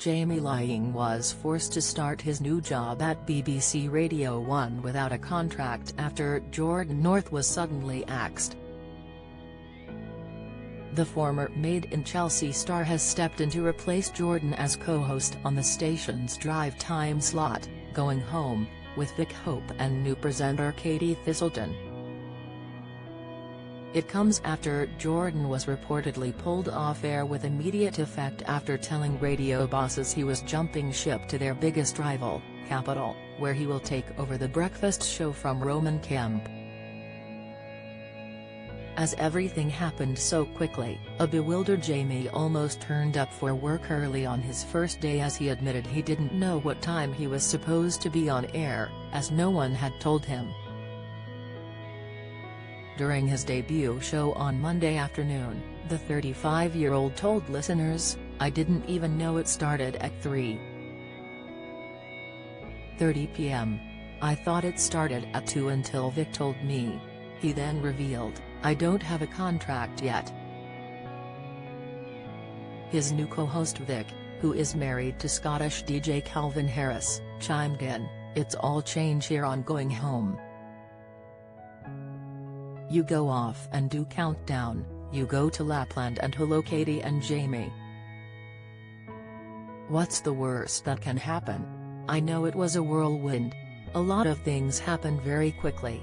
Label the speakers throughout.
Speaker 1: Jamie Laing was forced to start his new job at BBC Radio 1 without a contract after Jordan North was suddenly axed. The former Made in Chelsea star has stepped in to replace Jordan as co-host on the station's drive time slot, Going Home, with Vic Hope and new presenter Katie Thistleton. It comes after Jordan was reportedly pulled off air with immediate effect after telling radio bosses he was jumping ship to their biggest rival, Capital, where he will take over the breakfast show from Roman Kemp. As everything happened so quickly, a bewildered Jamie almost turned up for work early on his first day, as he admitted he didn't know what time he was supposed to be on air, as no one had told him. During his debut show on Monday afternoon, the 35-year-old told listeners, "I didn't even know it started at 3:30 p.m. I thought it started at 2 until Vic told me." He then revealed, "I don't have a contract yet." His new co-host Vic, who is married to Scottish DJ Calvin Harris, chimed in, "It's all change here on Going Home. You go off and do countdown, you go to Lapland and hello Katie and Jamie. What's the worst that can happen? I know it was a whirlwind. A lot of things happened very quickly."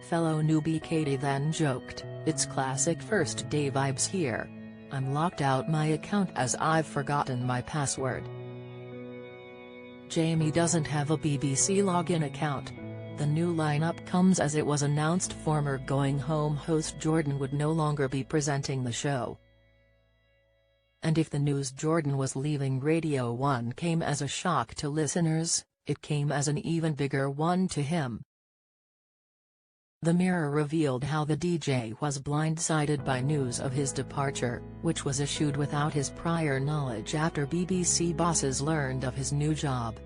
Speaker 1: Fellow newbie Katie then joked, "It's classic first day vibes here. I'm locked out my account as I've forgotten my password." Jamie doesn't have a BBC login account. The new lineup comes as it was announced former Going Home host Jordan would no longer be presenting the show. And if the news Jordan was leaving Radio 1 came as a shock to listeners, it came as an even bigger one to him. The Mirror revealed how the DJ was blindsided by news of his departure, which was issued without his prior knowledge after BBC bosses learned of his new job.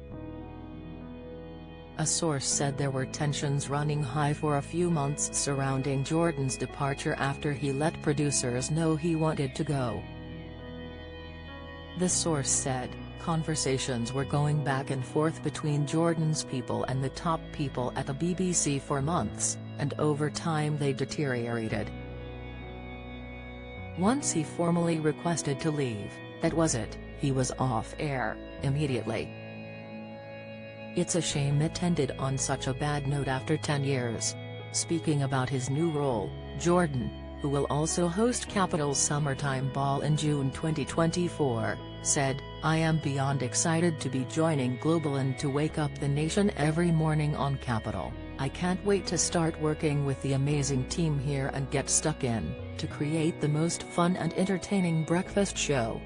Speaker 1: A source said there were tensions running high for a few months surrounding Jordan's departure after he let producers know he wanted to go. The source said, conversations were going back and forth between Jordan's people and the top people at the BBC for months, and over time they deteriorated. Once he formally requested to leave, that was it, he was off air, immediately. It's a shame it ended on such a bad note after 10 years. Speaking about his new role, Jordan, who will also host Capital's Summertime Ball in June 2024, said, "I am beyond excited to be joining Global and to wake up the nation every morning on Capital. I can't wait to start working with the amazing team here and get stuck in, to create the most fun and entertaining breakfast show.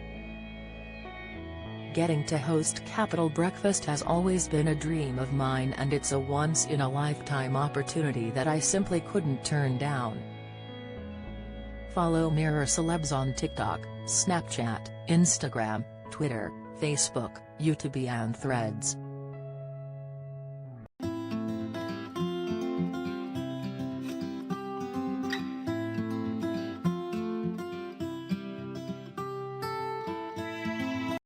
Speaker 1: Getting to host Capital Breakfast has always been a dream of mine, and it's a once-in-a-lifetime opportunity that I simply couldn't turn down." Follow Mirror celebs on TikTok, Snapchat, Instagram, Twitter, Facebook, YouTube and Threads.